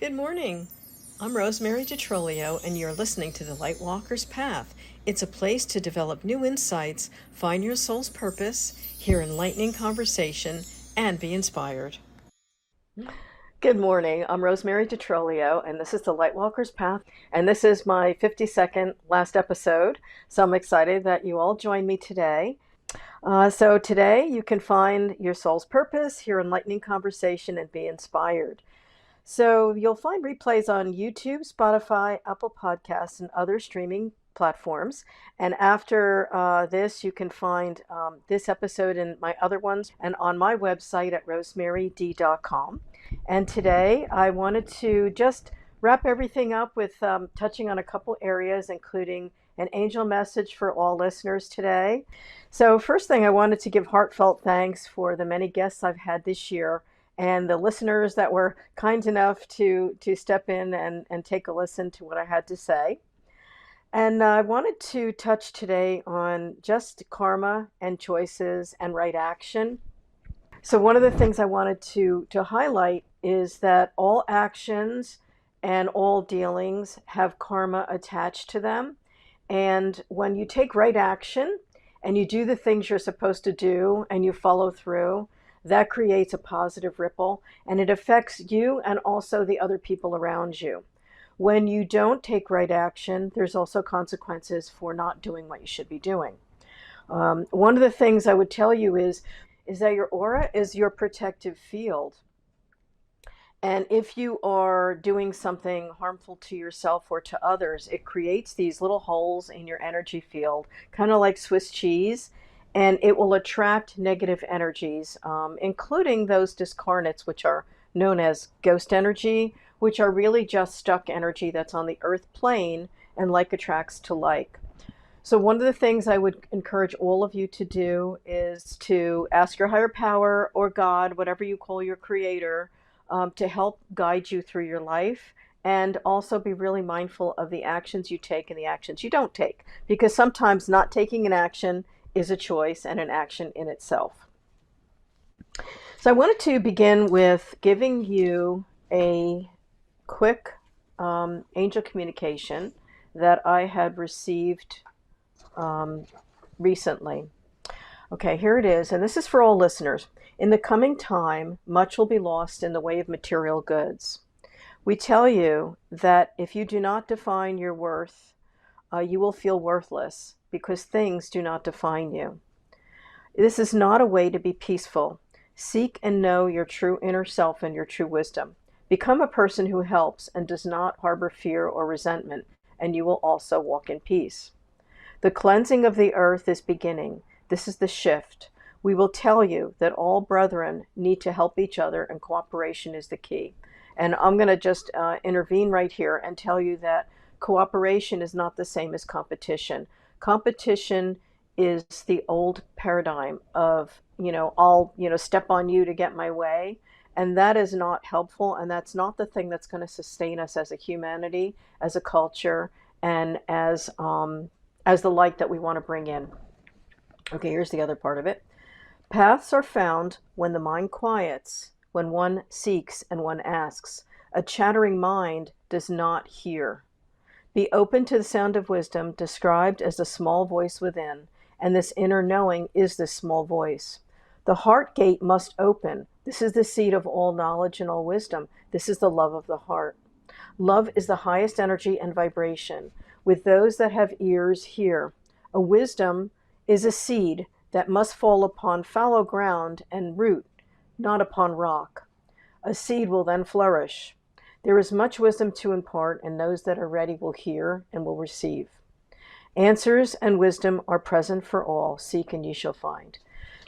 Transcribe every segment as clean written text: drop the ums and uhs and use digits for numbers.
Good morning. I'm Rosemary DiTrolio, and you're listening to The Lightwalker's Path. It's a place to develop new insights, find your soul's purpose, hear enlightening conversation, and be inspired. Good morning. I'm Rosemary DiTrolio, and this is The Lightwalker's Path, and this is my 52nd last episode. So I'm excited that you all joined me today. So today you can find your soul's purpose, hear enlightening conversation, and be inspired. So you'll find replays on YouTube, Spotify, Apple Podcasts, and other streaming platforms. And after this, you can find this episode and my other ones and on my website at rosemaryd.com. And today I wanted to just wrap everything up with touching on a couple areas, including an angel message for all listeners today. So first thing, I wanted to give heartfelt thanks for the many guests I've had this year and the listeners that were kind enough to step in and take a listen to what I had to say. And I wanted to touch today on just karma and choices and right action. So one of the things I wanted to highlight is that all actions and all dealings have karma attached to them. And when you take right action and you do the things you're supposed to do and you follow through, that creates a positive ripple, and it affects you and also the other people around you. When you don't take right action, there's also consequences for not doing what you should be doing. One of the things I would tell you is that your aura is your protective field. And if you are doing something harmful to yourself or to others, it creates these little holes in your energy field, kind of like Swiss cheese, and it will attract negative energies, including those discarnates, which are known as ghost energy, which are really just stuck energy that's on the earth plane, and like attracts to like. So one of the things I would encourage all of you to do is to ask your higher power or God, whatever you call your creator, to help guide you through your life, and also be really mindful of the actions you take and the actions you don't take, because sometimes not taking an action is a choice and an action in itself. So I wanted to begin with giving you a quick angel communication that I had received recently. Okay, here it is, and this is for all listeners. In the coming time, much will be lost in the way of material goods. We tell you that if you do not define your worth, you will feel worthless because things do not define you. This is not a way to be peaceful. Seek and know your true inner self and your true wisdom. Become a person who helps and does not harbor fear or resentment, and you will also walk in peace. The cleansing of the earth is beginning. This is the shift. We will tell you that all brethren need to help each other, and cooperation is the key. And I'm going to just intervene right here and tell you that cooperation is not the same as competition. Competition is the old paradigm of, I'll, step on you to get my way. And that is not helpful. And that's not the thing that's going to sustain us as a humanity, as a culture, and as the light that we want to bring in. Okay, here's the other part of it. Paths are found when the mind quiets, when one seeks and one asks. A chattering mind does not hear. Be open to the sound of wisdom, described as the small voice within, and this inner knowing is this small voice. The heart gate must open. This is the seat of all knowledge and all wisdom. This is the love of the heart. Love is the highest energy and vibration. With those that have ears, hear. A wisdom is a seed that must fall upon fallow ground and root, not upon rock. A seed will then flourish. There is much wisdom to impart, and those that are ready will hear and will receive. Answers and wisdom are present for all. Seek and ye shall find.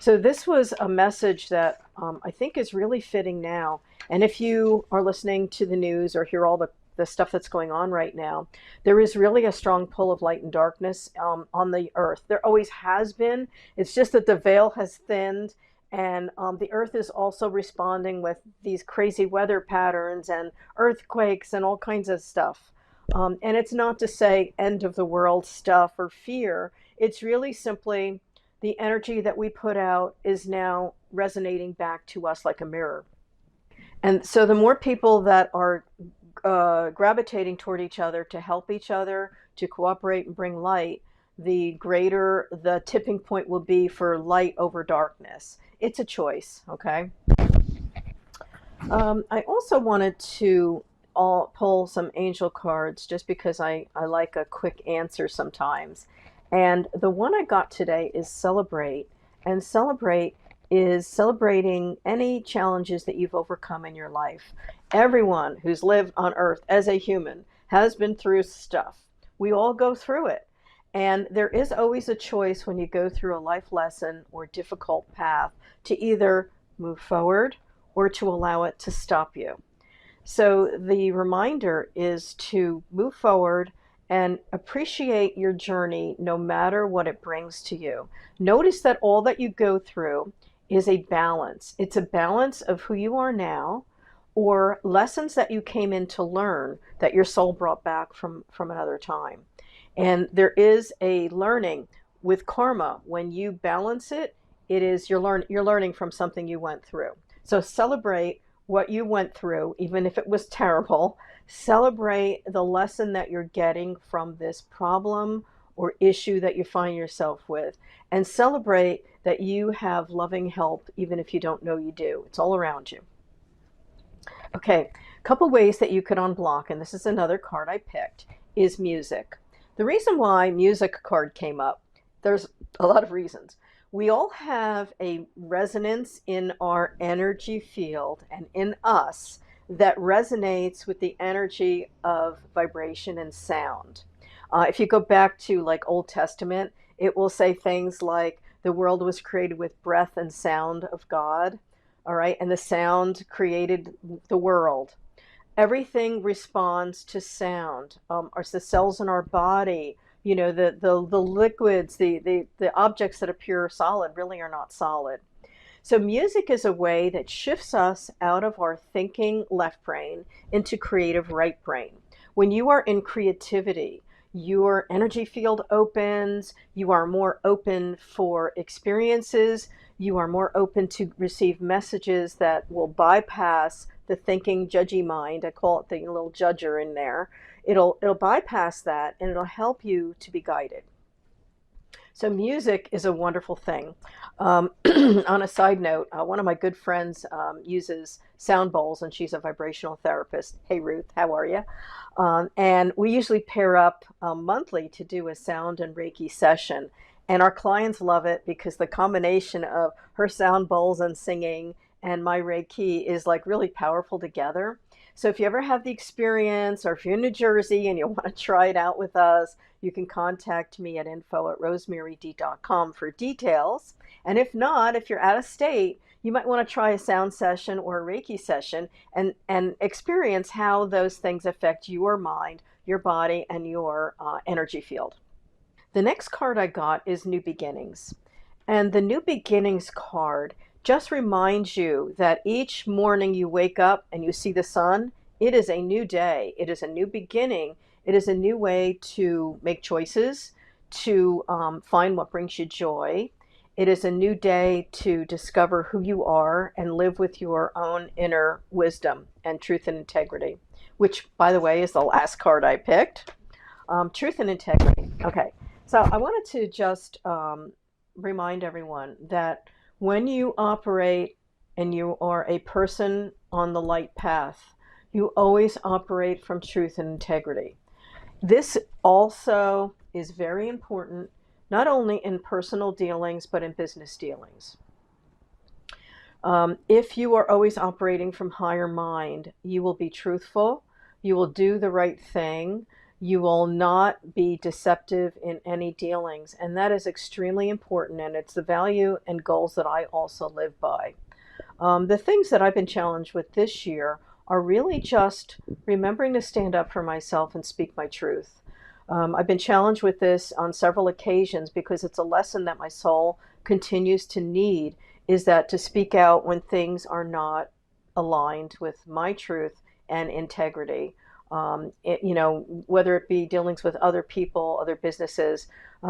So this was a message that I think is really fitting now. And if you are listening to the news or hear all the stuff that's going on right now, there is really a strong pull of light and darkness on the earth. There always has been. It's just that the veil has thinned, and the earth is also responding with these crazy weather patterns and earthquakes and all kinds of stuff. And it's not to say end of the world stuff or fear. It's really simply the energy that we put out is now resonating back to us like a mirror. And so the more people that are gravitating toward each other to help each other, to cooperate and bring light, the greater the tipping point will be for light over darkness. It's a choice, okay? I also wanted to pull some angel cards just because I like a quick answer sometimes. And the one I got today is celebrate. And celebrate is celebrating any challenges that you've overcome in your life. Everyone who's lived on earth as a human has been through stuff. We all go through it. And there is always a choice when you go through a life lesson or difficult path to either move forward or to allow it to stop you. So the reminder is to move forward and appreciate your journey no matter what it brings to you. Notice that all that you go through is a balance. It's a balance of who you are now or lessons that you came in to learn that your soul brought back from another time. And there is a learning with karma. When you balance it, it is you're learning from something you went through. So celebrate what you went through, even if it was terrible. Celebrate the lesson that you're getting from this problem or issue that you find yourself with. And celebrate that you have loving help, even if you don't know you do. It's all around you. Okay, a couple ways that you could unblock, and this is another card I picked, is music. The reason why music card came up, there's a lot of reasons. We all have a resonance in our energy field and in us that resonates with the energy of vibration and sound. If you go back to like Old Testament, it will say things like the world was created with breath and sound of God, all right, and the sound created the world. Everything responds to sound. The cells in our body, you know, the liquids, the objects that appear solid really are not solid. So music is a way that shifts us out of our thinking left brain into creative right brain. When you are in creativity, your energy field opens, you are more open for experiences, you are more open to receive messages that will bypass the thinking judgy mind. I call it the little judger in there. It'll bypass that and it'll help you to be guided. So music is a wonderful thing. On a side note, one of my good friends uses sound bowls, and she's a vibrational therapist. Hey, Ruth, how are you? And we usually pair up monthly to do a sound and Reiki session. And our clients love it because the combination of her sound bowls and singing and my Reiki is like really powerful together. So if you ever have the experience, or if you're in New Jersey and you want to try it out with us, you can contact me at info@rosemaryd.com for details. And if not, if you're out of state, you might want to try a sound session or a Reiki session and experience how those things affect your mind, your body, and your energy field. The next card I got is New Beginnings. And the New Beginnings card just reminds you that each morning you wake up and you see the sun, it is a new day. It is a new beginning. It is a new way to make choices, to find what brings you joy. It is a new day to discover who you are and live with your own inner wisdom and truth and integrity, which, by the way, is the last card I picked. Truth and integrity. Okay, so I wanted to just remind everyone that when you operate and you are a person on the light path, you always operate from truth and integrity. This also is very important, not only in personal dealings, but in business dealings. If you are always operating from higher mind, you will be truthful, you will do the right thing, you will not be deceptive in any dealings, and that is extremely important, and it's the value and goals that I also live by. The things that I've been challenged with this year are really just remembering to stand up for myself and speak my truth. I've been challenged with this on several occasions because it's a lesson that my soul continues to need, is that to speak out when things are not aligned with my truth and integrity. Whether it be dealings with other people, other businesses.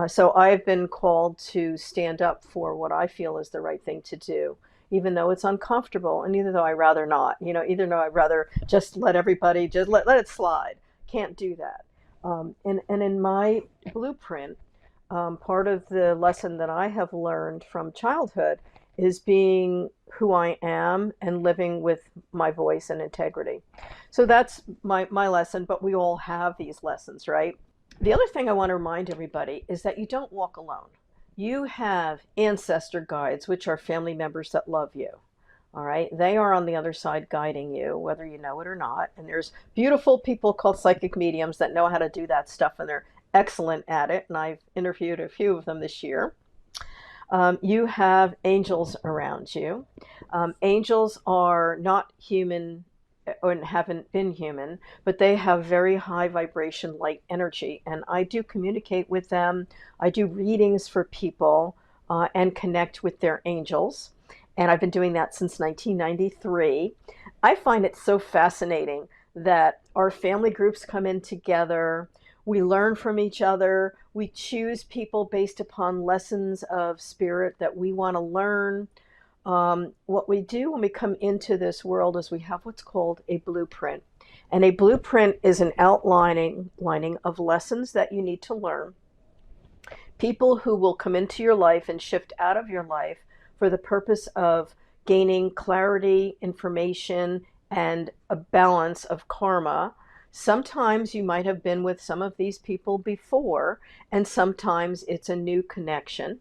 So I've been called to stand up for what I feel is the right thing to do. even though it's uncomfortable, and either though I rather not, either though I'd rather just let everybody just let it slide. Can't do that. And in my blueprint, part of the lesson that I have learned from childhood is being who I am and living with my voice and integrity. So that's my lesson, but we all have these lessons, right? The other thing I want to remind everybody is that you don't walk alone. You have ancestor guides, which are family members that love you. All right. They are on the other side guiding you, whether you know it or not. And there's beautiful people called psychic mediums that know how to do that stuff, and they're excellent at it. And I've interviewed a few of them this year. You have angels around you. Angels are not human or haven't been human, but they have very high vibration light energy. And I do communicate with them. I do readings for people and connect with their angels. And I've been doing that since 1993. I find it so fascinating that our family groups come in together. We learn from each other. We choose people based upon lessons of spirit that we want to learn. What we do when we come into this world is we have what's called a blueprint. And a blueprint is an outlining of lessons that you need to learn. People who will come into your life and shift out of your life for the purpose of gaining clarity, information, and a balance of karma. Sometimes you might have been with some of these people before, and sometimes it's a new connection.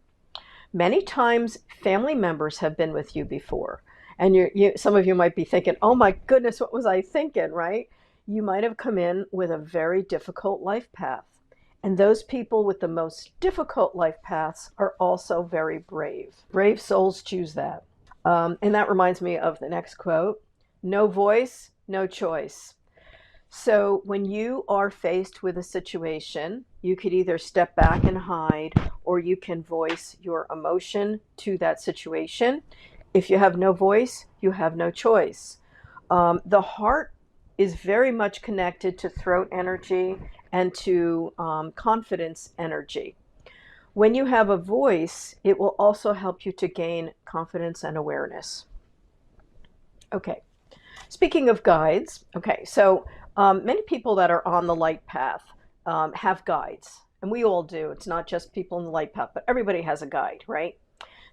Many times family members have been with you before, and some of you might be thinking, oh my goodness, what was I thinking, right? You might have come in with a very difficult life path. And those people with the most difficult life paths are also very brave. Brave souls choose that. And that reminds me of the next quote: no voice, no choice. So when you are faced with a situation, you could either step back and hide, or you can voice your emotion to that situation. If you have no voice, you have no choice. The heart is very much connected to throat energy and to confidence energy. When you have a voice, it will also help you to gain confidence and awareness. Okay, speaking of guides, so many people that are on the light path have guides, and we all do. It's not just people in the light path, but everybody has a guide, right?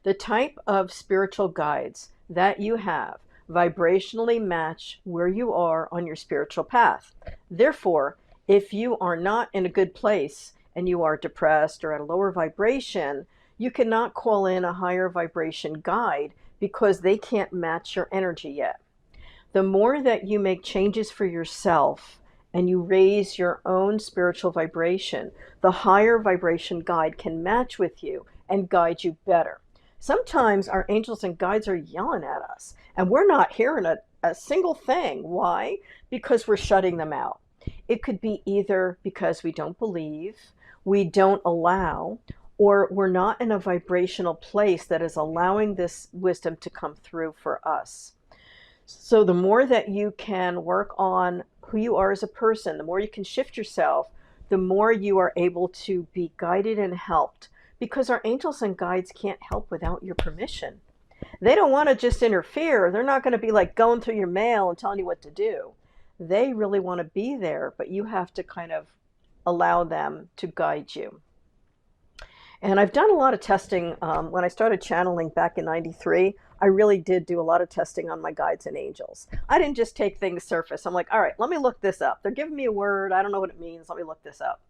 The type of spiritual guides that you have vibrationally match where you are on your spiritual path. Therefore, if you are not in a good place and you are depressed or at a lower vibration, you cannot call in a higher vibration guide because they can't match your energy yet. The more that you make changes for yourself and you raise your own spiritual vibration, the higher vibration guide can match with you and guide you better. Sometimes our angels and guides are yelling at us and we're not hearing a single thing. Why? Because we're shutting them out. It could be either because we don't believe, we don't allow, or we're not in a vibrational place that is allowing this wisdom to come through for us. So the more that you can work on who you are as a person, the more you can shift yourself, the more you are able to be guided and helped, because our angels and guides can't help without your permission. They don't want to just interfere. They're not going to be like going through your mail and telling you what to do. They really want to be there, but you have to kind of allow them to guide you. And I've done a lot of testing. When I started channeling back in '93, I really did do a lot of testing on my guides and angels. I didn't just take things surface. I'm like, all right, let me look this up. They're giving me a word. I don't know what it means. Let me look this up.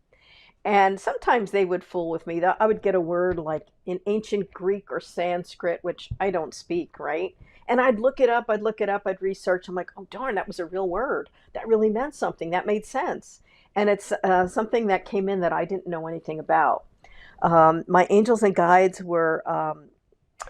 And sometimes they would fool with me. I would get a word like in ancient Greek or Sanskrit, which I don't speak, right? And I'd look it up, I'd research. I'm like, oh, darn, that was a real word. That really meant something. That made sense. And it's something that came in that I didn't know anything about. My angels and guides were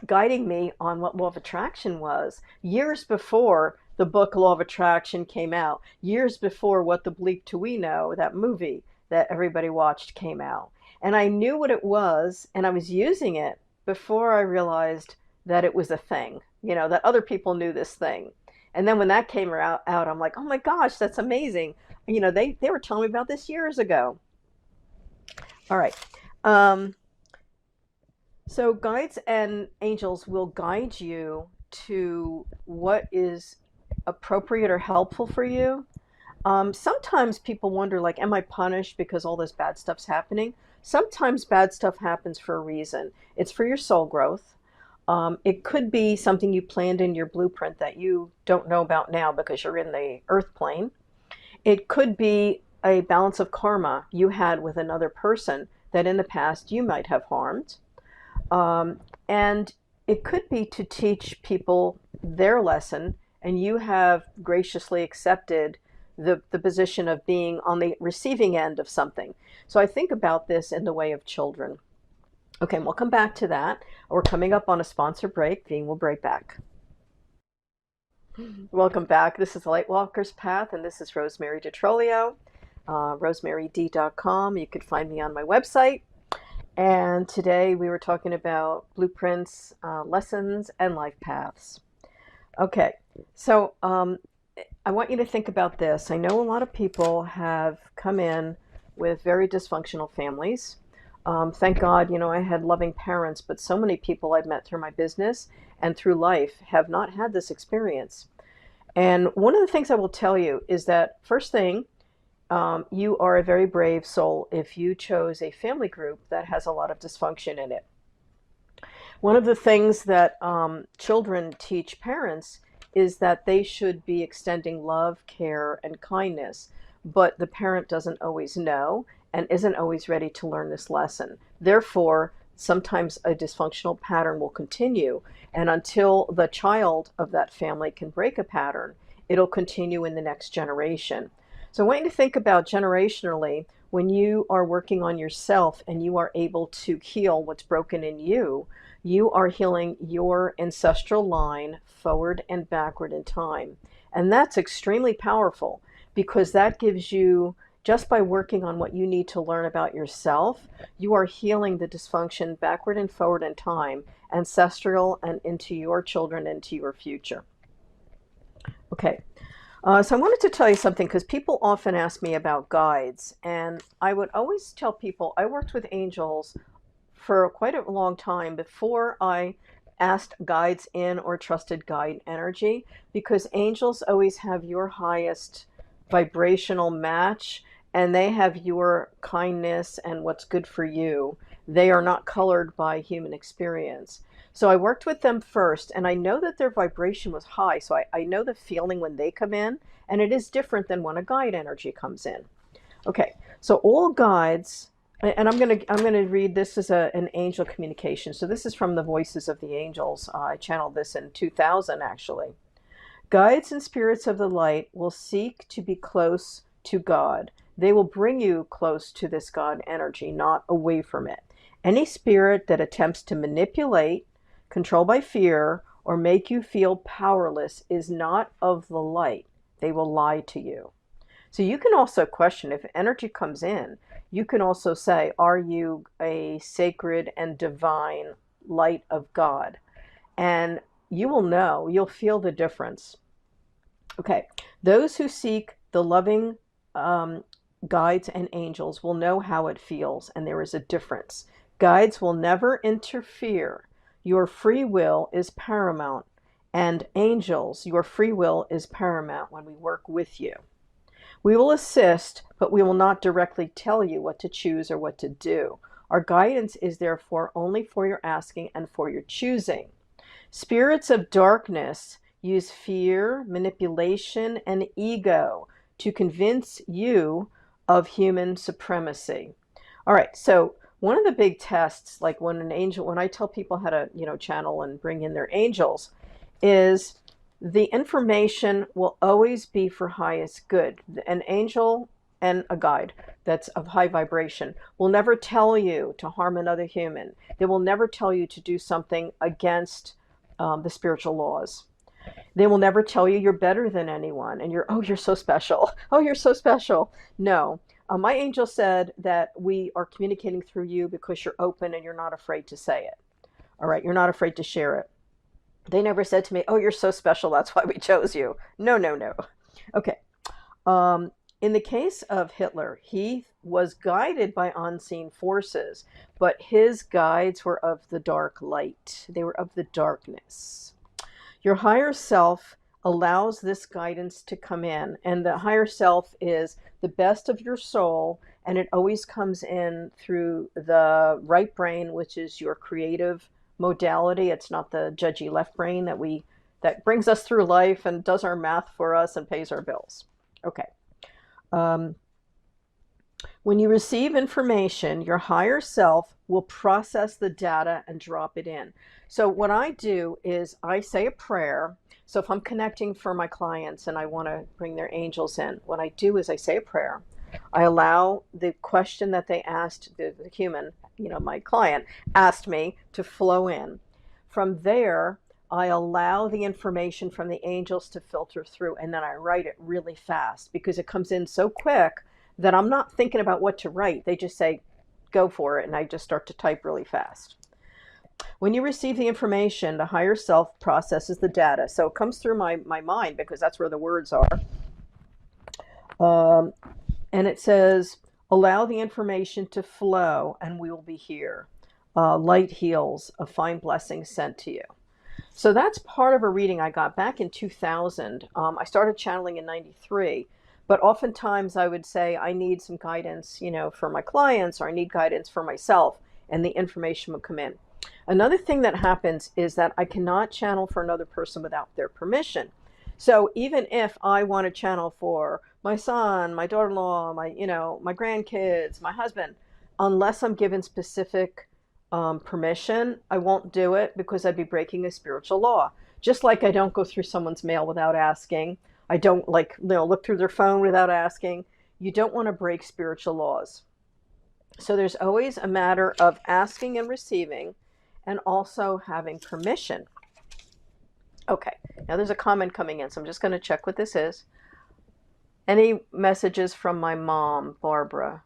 guiding me on what law of attraction was years before the book Law of Attraction came out, years before What the Bleep Do We Know, that movie that everybody watched, came out. And I knew what it was, and I was using it before I realized that it was a thing, that other people knew this thing. And then when that came out, I'm like, oh my gosh, that's amazing. They were telling me about this years ago. All right. So guides and angels will guide you to what is appropriate or helpful for you. Sometimes people wonder, like, am I punished because all this bad stuff's happening? Sometimes bad stuff happens for a reason. It's for your soul growth. It could be something you planned in your blueprint that you don't know about now because you're in the earth plane. It could be a balance of karma you had with another person that in the past you might have harmed. And it could be to teach people their lesson, and you have graciously accepted the position of being on the receiving end of something. So I think about this in the way of children. Okay, and we'll come back to that. We're coming up on a sponsor break. Dean will break back. Welcome back. This is Lightwalker's Path, and this is Rosemary DiTrolio, rosemaryd.com. You can find me on my website. And today we were talking about blueprints, lessons, and life paths. Okay, so I want you to think about this. I know a lot of people have come in with very dysfunctional families. Thank God, I had loving parents, but so many people I've met through my business and through life have not had this experience. And one of the things I will tell you is that, first thing, you are a very brave soul if you chose a family group that has a lot of dysfunction in it. One of the things that children teach parents is that they should be extending love, care, and kindness, but the parent doesn't always know and isn't always ready to learn this lesson. Therefore, sometimes a dysfunctional pattern will continue, and until the child of that family can break a pattern, it'll continue in the next generation. So I want you to think about generationally, when you are working on yourself and you are able to heal what's broken in you, you are healing your ancestral line forward and backward in time. And that's extremely powerful, because that gives you, just by working on what you need to learn about yourself, you are healing the dysfunction backward and forward in time, ancestral and into your children, into your future. Okay. So I wanted to tell you something, because people often ask me about guides, and I would always tell people I worked with angels for quite a long time before I asked guides in or trusted guide energy, because angels always have your highest vibrational match, and they have your kindness and what's good for you. They are not colored by human experience. So I worked with them first, and I know that their vibration was high. So I know the feeling when they come in, and it is different than when a guide energy comes in. Okay, so all guides, and I'm gonna read this as an angel communication. So this is from the Voices of the Angels. I channeled this in 2000, actually. Guides and spirits of the light will seek to be close to God. They will bring you close to this God energy, not away from it. Any spirit that attempts to manipulate, control by fear, or make you feel powerless is not of the light. They will lie to you. So you can also question, if energy comes in, you can also say, are you a sacred and divine light of God? And you will know, you'll feel the difference. Okay, those who seek the loving guides and angels will know how it feels, and there is a difference. Guides will never interfere. Your free will is paramount, and angels, your free will is paramount when we work with you. We will assist, but we will not directly tell you what to choose or what to do. Our guidance is therefore only for your asking and for your choosing. Spirits of darkness use fear, manipulation, and ego to convince you of human supremacy. All right, so one of the big tests, like when I tell people how to, channel and bring in their angels, is the information will always be for highest good. An angel and a guide that's of high vibration will never tell you to harm another human. They will never tell you to do something against the spiritual laws. They will never tell you you're better than anyone and you're so special. Oh, you're so special. No. My angel said that we are communicating through you because you're open and you're not afraid to say it. All right, you're not afraid to share it. They never said to me, oh, you're so special, that's why we chose you. No, no, no. Okay. In the case of Hitler, he was guided by unseen forces, but his guides were of the dark light. They were of the darkness. Your higher self allows this guidance to come in, and the higher self is the best of your soul, and it always comes in through the right brain, which is your creative modality. It's not the judgy left brain that brings us through life and does our math for us and pays our bills. Okay. Um, when you receive information, your higher self will process the data and drop it in. So what I do is I say a prayer. So if I'm connecting for my clients and I want to bring their angels in, what I do is I say a prayer. I allow the question that they asked, the human, my client asked me, to flow in. From there, I allow the information from the angels to filter through, and then I write it really fast because it comes in so quick that I'm not thinking about what to write. They just say, go for it, and I just start to type really fast. When you receive the information, the higher self processes the data. So it comes through my mind because that's where the words are. And it says, allow the information to flow and we will be here. Light heals, a fine blessing sent to you. So that's part of a reading I got back in 2000. I started channeling in 93. But oftentimes I would say I need some guidance, for my clients, or I need guidance for myself, and the information would come in. Another thing that happens is that I cannot channel for another person without their permission. So even if I want to channel for my son, my daughter-in-law, my grandkids, my husband, unless I'm given specific permission, I won't do it because I'd be breaking a spiritual law. Just like I don't go through someone's mail without asking. I don't look through their phone without asking. You don't want to break spiritual laws. So there's always a matter of asking and receiving, and also having permission. Okay, now there's a comment coming in, so I'm just going to check what this is. Any messages from my mom, Barbara?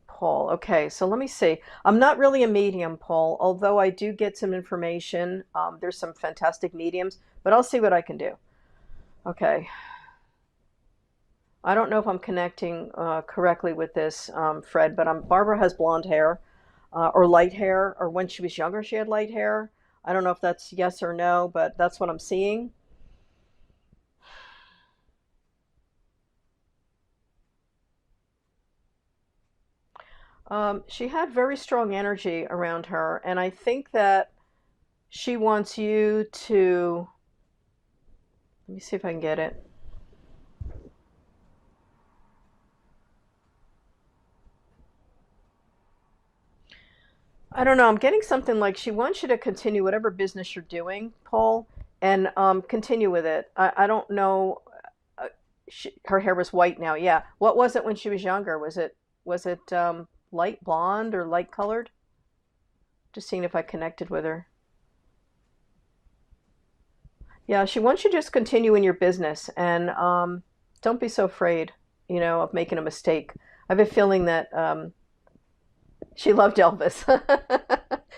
Paul. Okay, so let me see. I'm not really a medium, Paul, although I do get some information. There's some fantastic mediums, but I'll see what I can do. Okay. I don't know if I'm connecting correctly with this, Fred, but Barbara has blonde hair or light hair, or when she was younger she had light hair. I don't know if that's yes or no, but that's what I'm seeing. She had very strong energy around her, and I think that she wants you to, let me see if I can get it. I don't know. I'm getting something like she wants you to continue whatever business you're doing, Paul, and continue with it. I don't know. Her hair was white now. Yeah. What was it when she was younger? Was it light blonde or light colored? Just seeing if I connected with her. Yeah, she wants you to just continue in your business, and don't be so afraid, of making a mistake. I have a feeling that she loved Elvis.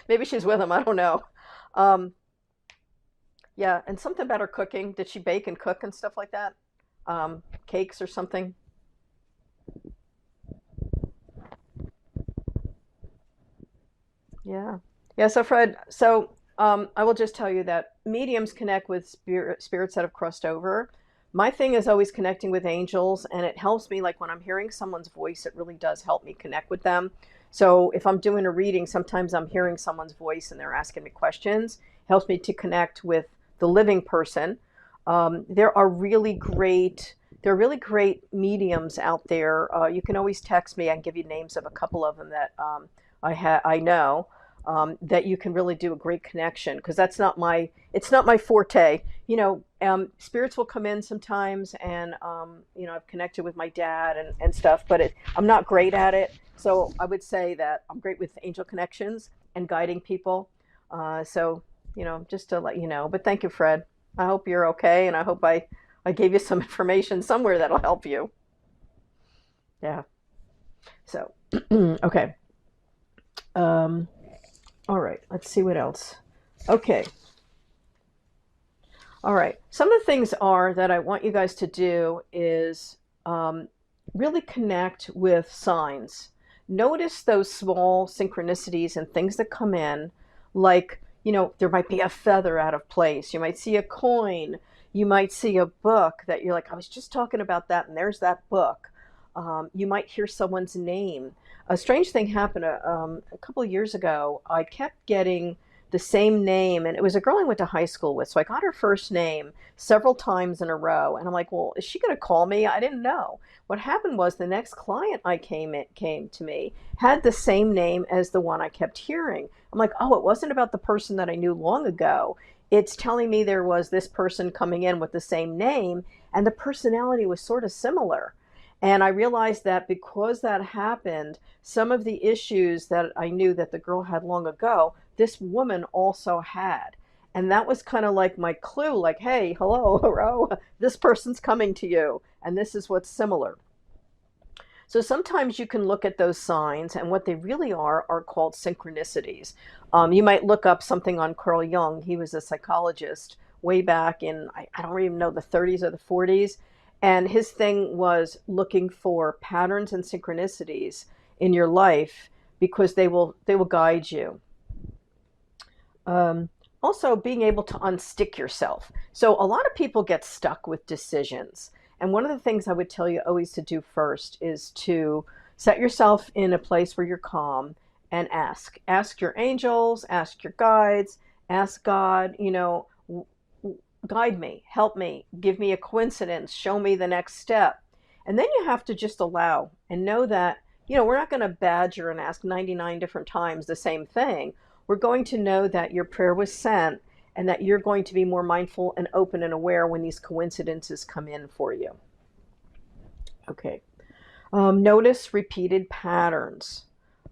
Maybe she's with him. I don't know. Um, yeah, and something about her cooking. Did she bake and cook and stuff like that? Cakes or something? Yeah. Yeah, so Fred, I will just tell you that mediums connect with spirits that have crossed over. My thing is always connecting with angels, and it helps me, like when I'm hearing someone's voice, it really does help me connect with them. So if I'm doing a reading, sometimes I'm hearing someone's voice and they're asking me questions. It helps me to connect with the living person. There are really great mediums out there. You can always text me. I can give you names of a couple of them that I know, that you can really do a great connection, because it's not my forte. Spirits will come in sometimes, and I've connected with my dad and stuff, but I'm not great at it. So I would say that I'm great with angel connections and guiding people. So just to let you know. But thank you, Fred. I hope you're okay, and I hope I gave you some information somewhere that'll help you. Yeah. So okay. All right, let's see what else. Okay. All right. Some of the things are that I want you guys to do is really connect with signs. Notice those small synchronicities and things that come in, like there might be a feather out of place. You might see a coin. You might see a book that you're like, I was just talking about that, and there's that book. You might hear someone's name. A strange thing happened a couple of years ago. I kept getting the same name, and it was a girl I went to high school with. So I got her first name several times in a row, and I'm like, well, is she going to call me? I didn't know. What happened was the next client came to me had the same name as the one I kept hearing. I'm like, oh, it wasn't about the person that I knew long ago. It's telling me there was this person coming in with the same name, and the personality was sort of similar. And I realized that because that happened, some of the issues that I knew that the girl had long ago, this woman also had. And that was kind of like my clue, like, hey, hello, hello, this person's coming to you, and this is what's similar. So sometimes you can look at those signs, and what they really are called synchronicities. You might look up something on Carl Jung. He was a psychologist way back in, I don't even know, the 30s or the 40s. And his thing was looking for patterns and synchronicities in your life because they will guide you. Also, being able to unstick yourself. So a lot of people get stuck with decisions. And one of the things I would tell you always to do first is to set yourself in a place where you're calm and ask. Ask your angels, ask your guides, ask God, guide me, help me, give me a coincidence, show me the next step. And then you have to just allow and know that, we're not going to badger and ask 99 different times the same thing. We're going to know that your prayer was sent and that you're going to be more mindful and open and aware when these coincidences come in for you. Okay. Notice repeated patterns.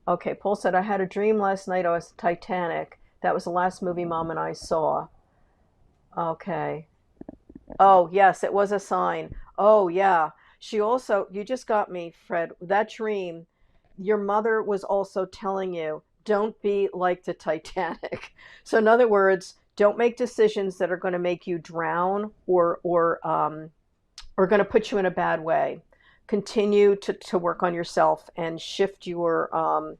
Okay, Paul said, I had a dream last night. I was Titanic. That was the last movie Mom and I saw. Okay. Oh, yes, it was a sign. Oh, yeah. You just got me, Fred. That dream, your mother was also telling you, don't be like the Titanic. So in other words, don't make decisions that are going to make you drown or going to put you in a bad way. Continue to work on yourself and shift yourself.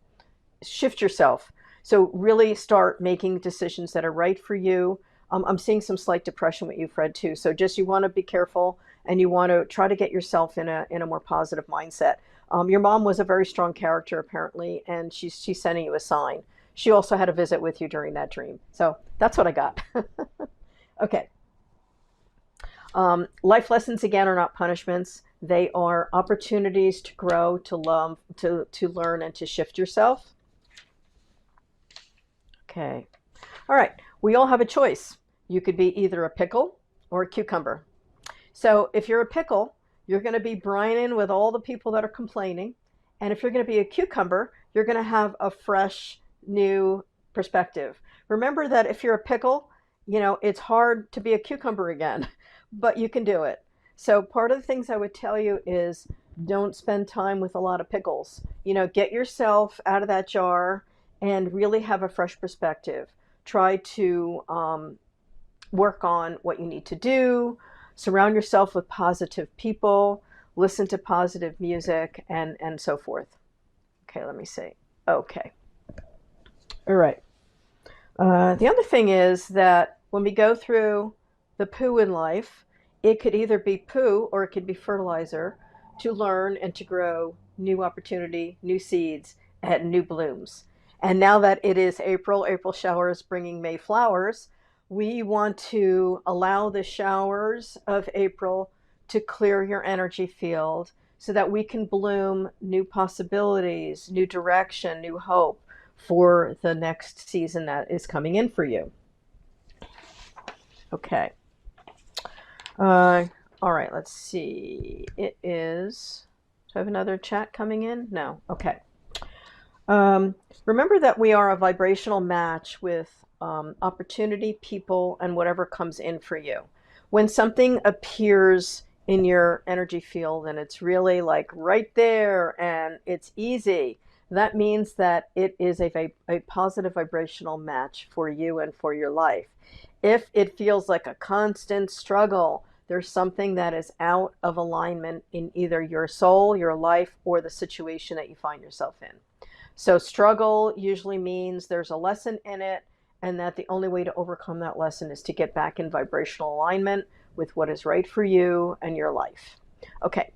So really start making decisions that are right for you. I'm seeing some slight depression with you, Fred, too. So just you want to be careful and you want to try to get yourself in a more positive mindset. Your mom was a very strong character, apparently, and she's sending you a sign. She also had a visit with you during that dream. So that's what I got. Okay. Life lessons, again, are not punishments. They are opportunities to grow, to love, to learn, and to shift yourself. Okay. All right. We all have a choice. You could be either a pickle or a cucumber. So if you're a pickle, you're going to be brining with all the people that are complaining. And if you're going to be a cucumber, you're going to have a fresh, new perspective. Remember that if you're a pickle, it's hard to be a cucumber again, but you can do it. So part of the things I would tell you is don't spend time with a lot of pickles. Get yourself out of that jar and really have a fresh perspective. Try to work on what you need to do. Surround yourself with positive people, listen to positive music, and so forth. Okay, let me see. Okay. All right. The other thing is that when we go through the poo in life, it could either be poo or it could be fertilizer to learn and to grow new opportunity, new seeds, and new blooms. And now that it is April showers bringing May flowers, we want to allow the showers of April to clear your energy field so that we can bloom new possibilities, new direction, new hope for the next season that is coming in for you. Okay. All right, let's see. It is, do I have another chat coming in? No. Okay. Remember that we are a vibrational match with opportunity, people, and whatever comes in for you. When something appears in your energy field and it's really like right there and it's easy, that means that it is a positive vibrational match for you and for your life. If it feels like a constant struggle, there's something that is out of alignment in either your soul, your life, or the situation that you find yourself in. So struggle usually means there's a lesson in it, and that the only way to overcome that lesson is to get back in vibrational alignment with what is right for you and your life. Okay,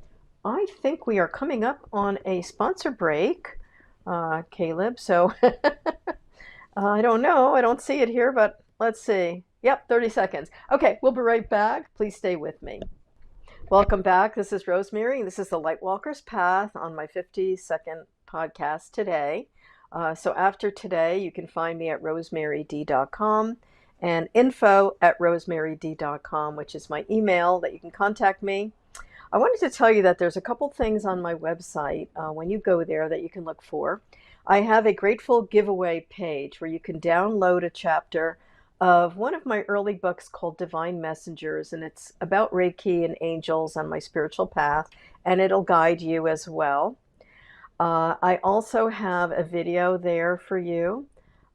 I think we are coming up on a sponsor break, Caleb. So I don't know. I don't see it here, but let's see. Yep, 30 seconds. Okay, we'll be right back. Please stay with me. Welcome back. This is Rosemary. This is the Lightwalker's Path on my 52nd podcast today. So after today, you can find me at rosemaryd.com and info@rosemaryd.com, which is my email that you can contact me. I wanted to tell you that there's a couple things on my website when you go there that you can look for. I have a grateful giveaway page where you can download a chapter of one of my early books called Divine Messengers, and it's about Reiki and angels on my spiritual path, and it'll guide you as well. I also have a video there for you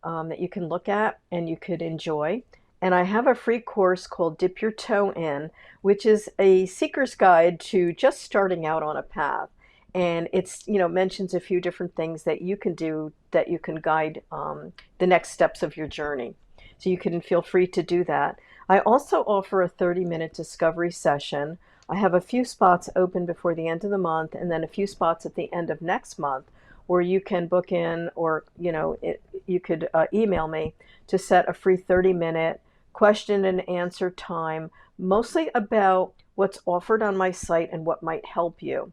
that you can look at and you could enjoy. And I have a free course called Dip Your Toe In, which is a seeker's guide to just starting out on a path. And it's, mentions a few different things that you can do that you can guide the next steps of your journey. So you can feel free to do that. I also offer a 30-minute discovery session. I have a few spots open before the end of the month and then a few spots at the end of next month where you can book in or, you could email me to set a free 30-minute question and answer time, mostly about what's offered on my site and what might help you.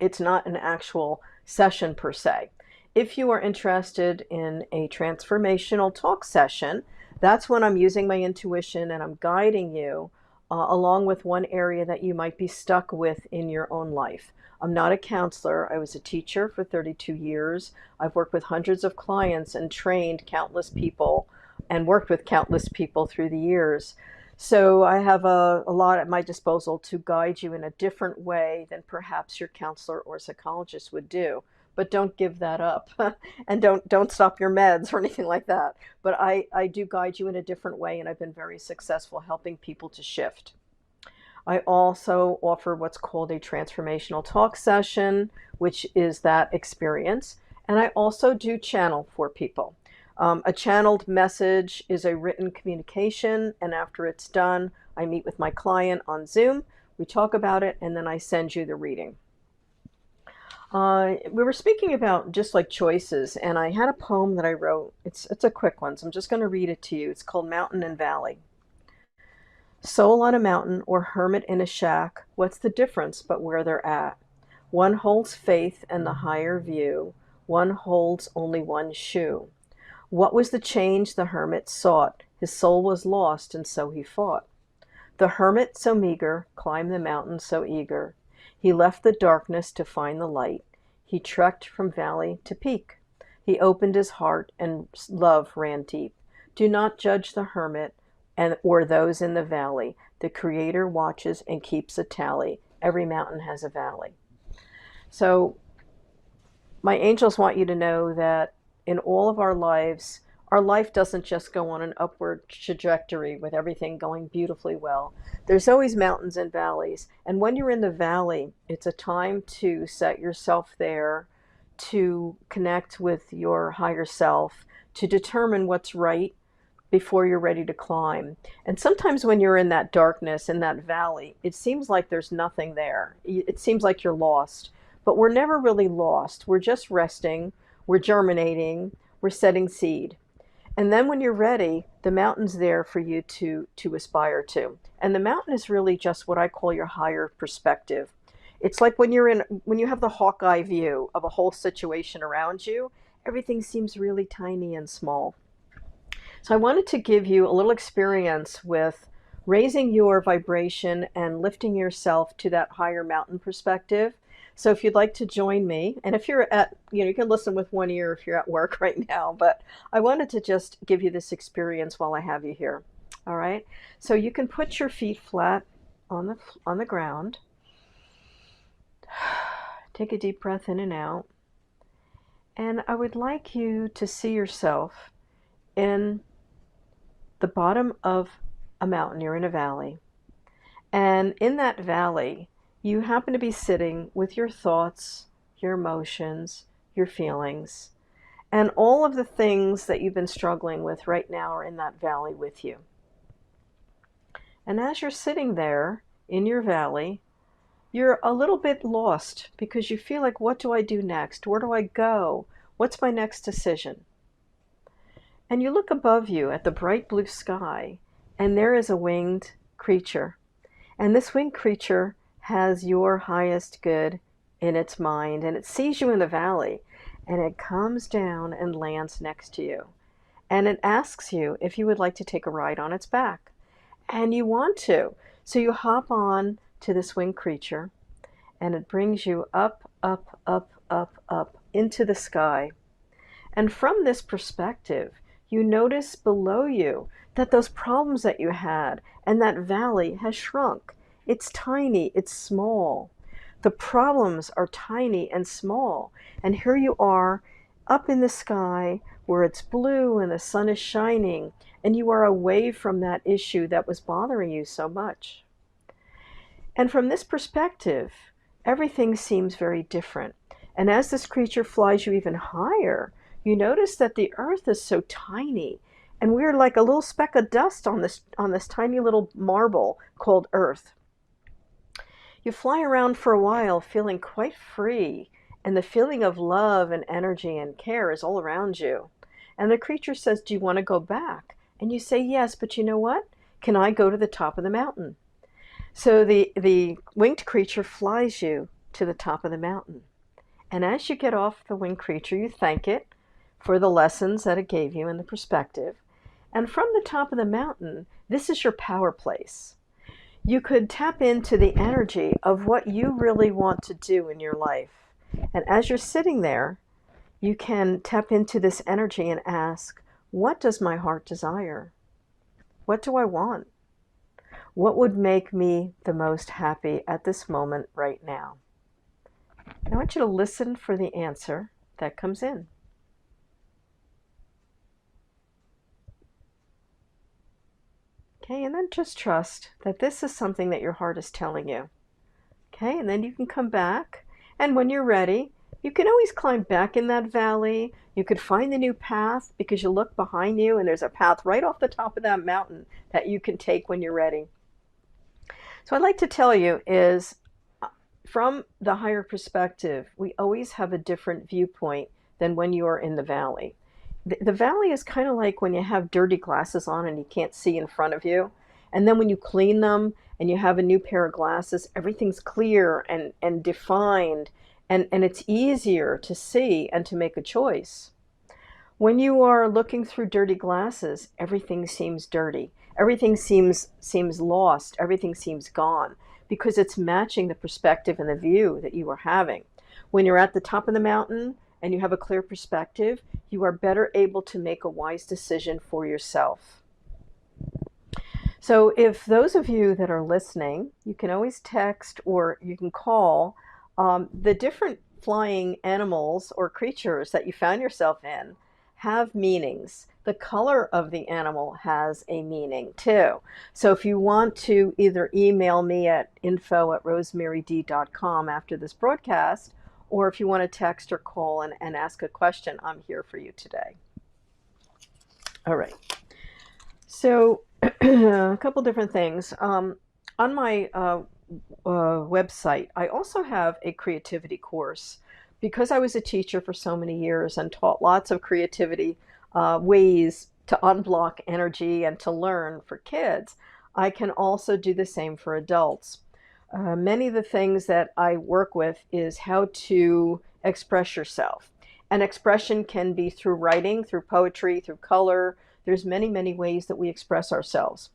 It's not an actual session per se. If you are interested in a transformational talk session, that's when I'm using my intuition and I'm guiding you along with one area that you might be stuck with in your own life. I'm not a counselor. I was a teacher for 32 years. I've worked with hundreds of clients and trained countless people and worked with countless people through the years. So I have a lot at my disposal to guide you in a different way than perhaps your counselor or psychologist would do. But don't give that up and don't stop your meds or anything like that. But I do guide you in a different way, and I've been very successful helping people to shift. I also offer what's called a transformational talk session, which is that experience. And I also do channel for people. A channeled message is a written communication, and after it's done, I meet with my client on Zoom, we talk about it, and then I send you the reading. We were speaking about just like choices, and I had a poem that I wrote. It's a quick one, so I'm just going to read it to you. It's called Mountain and Valley. Soul on a mountain or hermit in a shack, what's the difference but where they're at? One holds faith and the higher view, one holds only one shoe. What was the change the hermit sought? His soul was lost, and so he fought. The hermit, so meager, climbed the mountain so eager. He left the darkness to find the light. He trekked from valley to peak. He opened his heart, and love ran deep. Do not judge the hermit or those in the valley. The Creator watches and keeps a tally. Every mountain has a valley. So my angels want you to know that in all of our lives, our life doesn't just go on an upward trajectory with everything going beautifully well. There's always mountains and valleys. And when you're in the valley, it's a time to set yourself there, to connect with your higher self, to determine what's right before you're ready to climb. And sometimes when you're in that darkness, in that valley, it seems like there's nothing there. It seems like you're lost. But we're never really lost. We're just resting. We're germinating, we're setting seed. And then when you're ready, the mountain's there for you to aspire to. And the mountain is really just what I call your higher perspective. It's like when you have the Hawkeye view of a whole situation around you, everything seems really tiny and small. So I wanted to give you a little experience with raising your vibration and lifting yourself to that higher mountain perspective. So if you'd like to join me, and if you're at, you can listen with one ear if you're at work right now, but I wanted to just give you this experience while I have you here. All right. So you can put your feet flat on the ground. Take a deep breath in and out. And I would like you to see yourself in the bottom of a mountain. You're in a valley. And in that valley, you happen to be sitting with your thoughts, your emotions, your feelings, And all of the things that you've been struggling with right now are in that valley with you. And as you're sitting there in your valley, you're a little bit lost because you feel like, what do I do next? Where do I go? What's my next decision? And you look above you at the bright blue sky, and there is a winged creature. And this winged creature has your highest good in its mind, and it sees you in the valley, and it comes down and lands next to you. And it asks you if you would like to take a ride on its back. And you want to. So you hop on to this winged creature, and it brings you up, up, up, up, up into the sky. And from this perspective, you notice below you that those problems that you had and that valley has shrunk. It's tiny, it's small. The problems are tiny and small. And here you are up in the sky where it's blue and the sun is shining, and you are away from that issue that was bothering you so much. And from this perspective, everything seems very different. And as this creature flies you even higher, you notice that the earth is so tiny, and we're like a little speck of dust on this tiny little marble called Earth. You fly around for a while feeling quite free, and the feeling of love and energy and care is all around you. And the creature says, do you want to go back? And you say, yes, but you know what? Can I go to the top of the mountain? So the winged creature flies you to the top of the mountain. And as you get off the winged creature, you thank it for the lessons that it gave you and the perspective. And from the top of the mountain, this is your power place. You could tap into the energy of what you really want to do in your life. And as you're sitting there, you can tap into this energy and ask, what does my heart desire? What do I want? What would make me the most happy at this moment right now? I want you to listen for the answer that comes in. Okay, and then just trust that this is something that your heart is telling you. Okay, and then you can come back, and when you're ready, you can always climb back in that valley. You could find the new path because you look behind you and there's a path right off the top of that mountain that you can take when you're ready. So I'd like to tell you is from the higher perspective, we always have a different viewpoint than when you are in the valley. The valley is kind of like when you have dirty glasses on and you can't see in front of you. And then when you clean them and you have a new pair of glasses, everything's clear and defined, and it's easier to see and to make a choice. When you are looking through dirty glasses, everything seems dirty. Everything seems lost. Everything seems gone because it's matching the perspective and the view that you are having. When you're at the top of the mountain and you have a clear perspective, you are better able to make a wise decision for yourself. So if those of you that are listening, you can always text or you can call the different flying animals or creatures that you found yourself in have meanings. The color of the animal has a meaning too. So if you want to either email me at info@rosemaryd.com after this broadcast, or if you want to text or call and ask a question, I'm here for you today. All right. So a couple different things. On my website, I also have a creativity course. Because I was a teacher for so many years and taught lots of creativity ways to unblock energy and to learn for kids, I can also do the same for adults. Many of the things that I work with is how to express yourself. And expression can be through writing, through poetry, through color. There's many, many ways that we express ourselves.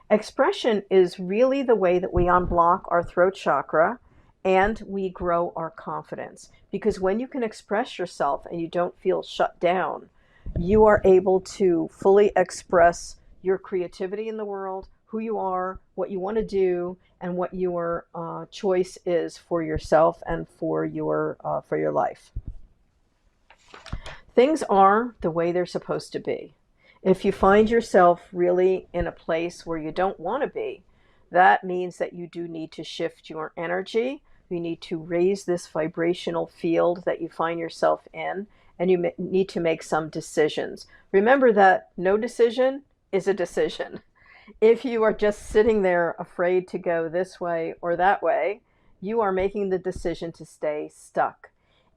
Expression is really the way that we unblock our throat chakra and we grow our confidence. Because when you can express yourself and you don't feel shut down, you are able to fully express your creativity in the world, who you are, what you want to do, and what your choice is for yourself and for your life. Things are the way they're supposed to be. If you find yourself really in a place where you don't want to be, that means that you do need to shift your energy. You need to raise this vibrational field that you find yourself in and you need to make some decisions. Remember that no decision is a decision. If you are just sitting there afraid to go this way or that way, you are making the decision to stay stuck.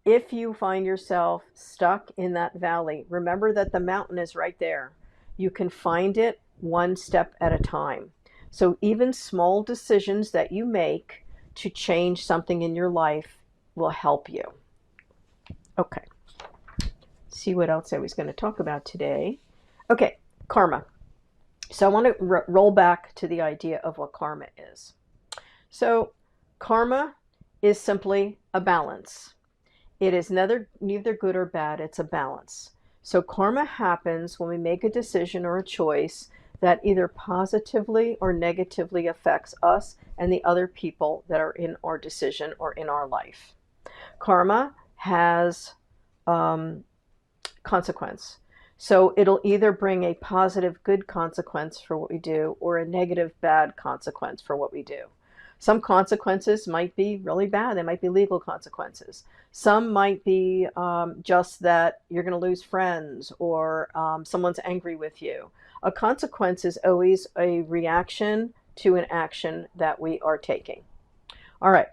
If you find yourself stuck in that valley, remember that the mountain is right there. You can find it one step at a time. So even small decisions that you make to change something in your life will help you. Okay. See what else I was going to talk about today. Okay, karma. So I want to roll back to the idea of what karma is. So karma is simply a balance. It is neither good or bad, it's a balance. So karma happens when we make a decision or a choice that either positively or negatively affects us and the other people that are in our decision or in our life. Karma has consequence. So it'll either bring a positive good consequence for what we do or a negative bad consequence for what we do. Some consequences might be really bad. They might be legal consequences. Some might be just that you're going to lose friends or someone's angry with you. A consequence is always a reaction to an action that we are taking. All right.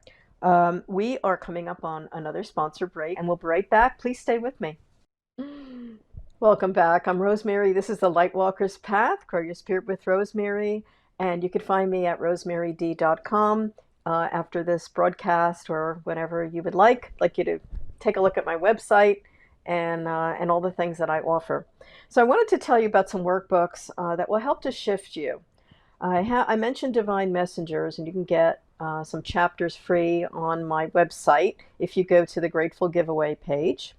We are coming up on another sponsor break, and we'll be right back. Please stay with me. Welcome back. I'm Rosemary. This is the Lightwalker's Path. Grow Your Spirit with Rosemary. And you can find me at rosemaryd.com after this broadcast or whenever you would like. I'd like you to take a look at my website and all the things that I offer. So I wanted to tell you about some workbooks that will help to shift you. I mentioned Divine Messengers, and you can get some chapters free on my website if you go to the Grateful Giveaway page.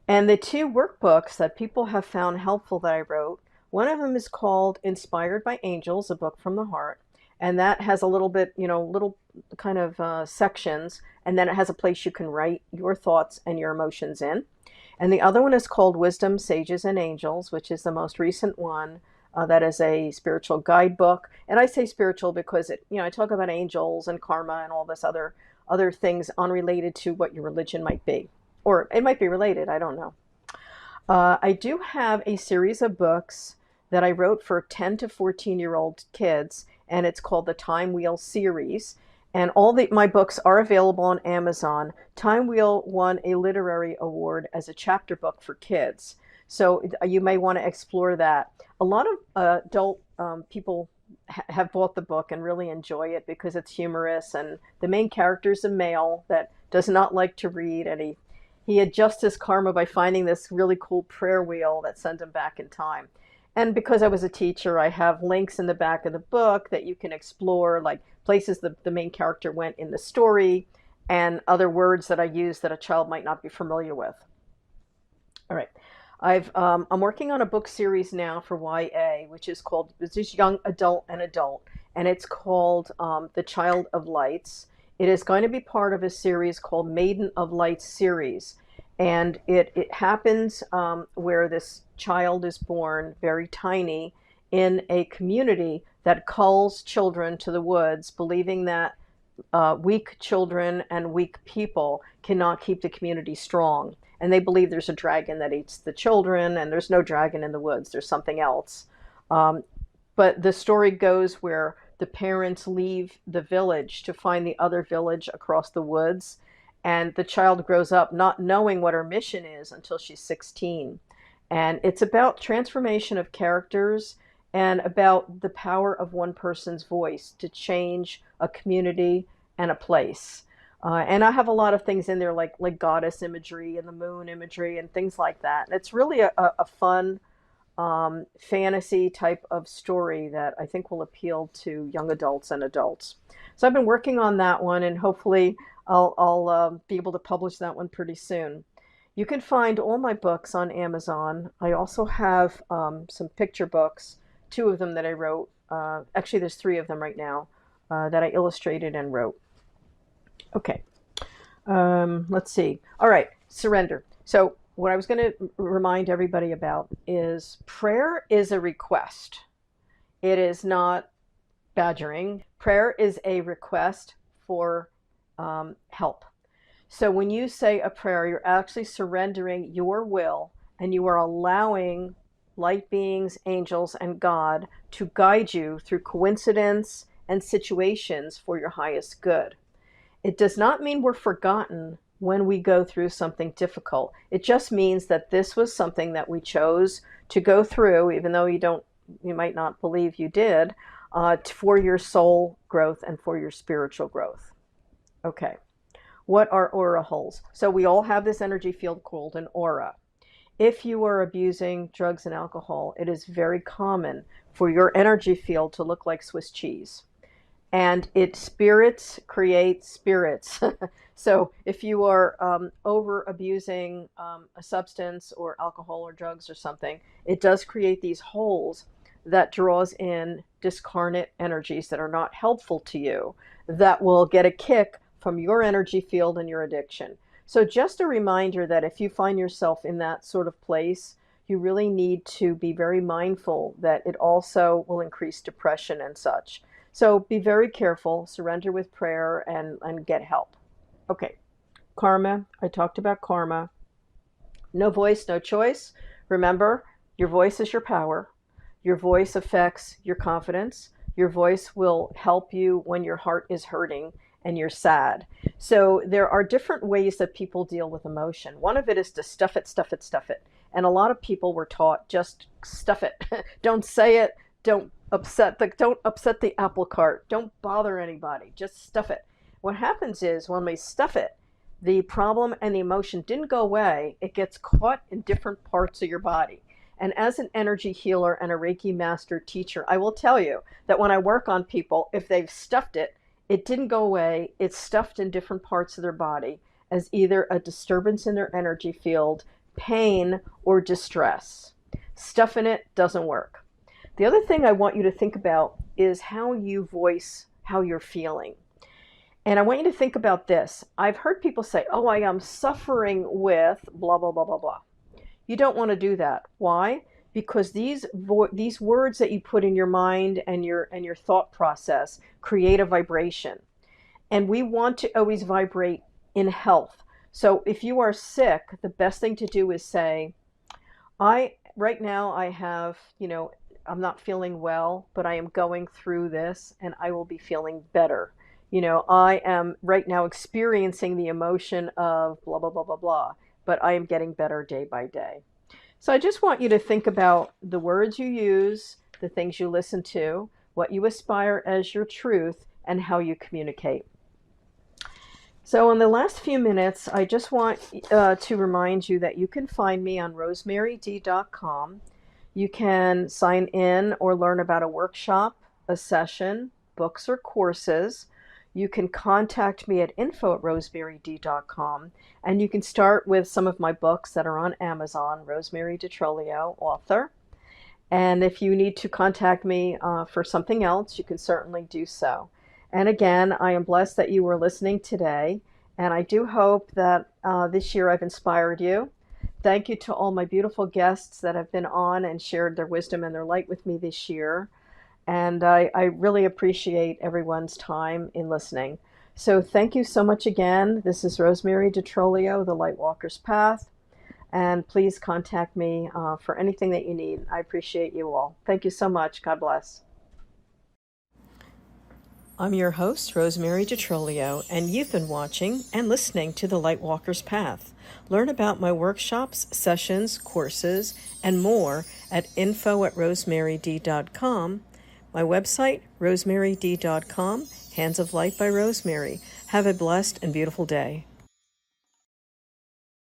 And the two workbooks that people have found helpful that I wrote, one of them is called Inspired by Angels, a book from the heart. And that has a little bit, little kind of sections. And then it has a place you can write your thoughts and your emotions in. And the other one is called Wisdom, Sages, and Angels, which is the most recent one. That is a spiritual guidebook. And I say spiritual because I talk about angels and karma and all this other things unrelated to what your religion might be. Or it might be related, I don't know. I do have a series of books that I wrote for 10 to 14-year-old kids, and it's called the Time Wheel series. And all my books are available on Amazon. Time Wheel won a literary award as a chapter book for kids. So you may want to explore that. A lot of adult people have bought the book and really enjoy it because it's humorous, and the main character is a male that does not like to read, and he adjusts his karma by finding this really cool prayer wheel that sends him back in time. And because I was a teacher, I have links in the back of the book that you can explore, like places the main character went in the story and other words that I use that a child might not be familiar with. All right. I'm working on a book series now for YA, which is called, this is young adult and adult, and it's called The Child of Lights. It is going to be part of a series called Maiden of Light series. And it happens where this child is born very tiny in a community that culls children to the woods, believing that weak children and weak people cannot keep the community strong. And they believe there's a dragon that eats the children, and there's no dragon in the woods. There's something else. But the story goes where the parents leave the village to find the other village across the woods. And the child grows up not knowing what her mission is until she's 16. And it's about transformation of characters and about the power of one person's voice to change a community and a place. And I have a lot of things in there like goddess imagery and the moon imagery and things like that. And it's really a fun fantasy type of story that I think will appeal to young adults and adults. So I've been working on that one, and hopefully I'll be able to publish that one pretty soon. You can find all my books on Amazon. I also have some picture books, 2 of them that I wrote. Actually, there's 3 of them right now that I illustrated and wrote. Okay, let's see. All right, surrender. So what I was going to remind everybody about is prayer is a request. It is not badgering. Prayer is a request for help. So when you say a prayer, you're actually surrendering your will and you are allowing light beings, angels, and God to guide you through coincidence and situations for your highest good. It does not mean we're forgotten when we go through something difficult. It just means that this was something that we chose to go through, even though you might not believe you did, for your soul growth and for your spiritual growth. Okay. What are aura holes? So we all have this energy field called an aura. If you are abusing drugs and alcohol, it is very common for your energy field to look like Swiss cheese. And spirits create spirits. So if you are over abusing a substance or alcohol or drugs or something, it does create these holes that draws in discarnate energies that are not helpful to you, that will get a kick from your energy field and your addiction. So just a reminder that if you find yourself in that sort of place, you really need to be very mindful that it also will increase depression and such. So be very careful, surrender with prayer, and get help. Okay, karma. I talked about karma. No voice, no choice. Remember, your voice is your power. Your voice affects your confidence. Your voice will help you when your heart is hurting and you're sad. So there are different ways that people deal with emotion. One of it is to stuff it, stuff it, stuff it. And a lot of people were taught just stuff it. Don't say it. Don't upset the apple cart. Don't bother anybody. Just stuff it. What happens is when we stuff it, the problem and the emotion didn't go away. It gets caught in different parts of your body. And as an energy healer and a Reiki master teacher, I will tell you that when I work on people, if they've stuffed it, it didn't go away. It's stuffed in different parts of their body as either a disturbance in their energy field, pain, or distress. Stuffing it doesn't work. The other thing I want you to think about is how you voice how you're feeling. And I want you to think about this. I've heard people say, oh, I am suffering with blah, blah, blah, blah, blah. You don't want to do that. Why? Because these words that you put in your mind and your thought process create a vibration. And we want to always vibrate in health. So if you are sick, the best thing to do is say, right now I have, I'm not feeling well, but I am going through this and I will be feeling better. I am right now experiencing the emotion of blah, blah, blah, blah, blah, but I am getting better day by day. So I just want you to think about the words you use, the things you listen to, what you aspire as your truth, and how you communicate. So in the last few minutes, I just want to remind you that you can find me on rosemaryd.com. You can sign in or learn about a workshop, a session, books, or courses. You can contact me at info@rosemaryd.com, and you can start with some of my books that are on Amazon, Rosemary DiTrolio, author. And if you need to contact me for something else, you can certainly do so. And again, I am blessed that you were listening today, and I do hope that this year I've inspired you. Thank you to all my beautiful guests that have been on and shared their wisdom and their light with me this year. And I really appreciate everyone's time in listening. So thank you so much again. This is Rosemary DiTrolio, The Lightwalker's Path. And please contact me for anything that you need. I appreciate you all. Thank you so much. God bless. I'm your host, Rosemary DiTrolio, and you've been watching and listening to The Lightwalker's Path. Learn about my workshops, sessions, courses, and more at info@rosemaryd.com. My website, rosemaryd.com, Hands of Light by Rosemary. Have a blessed and beautiful day.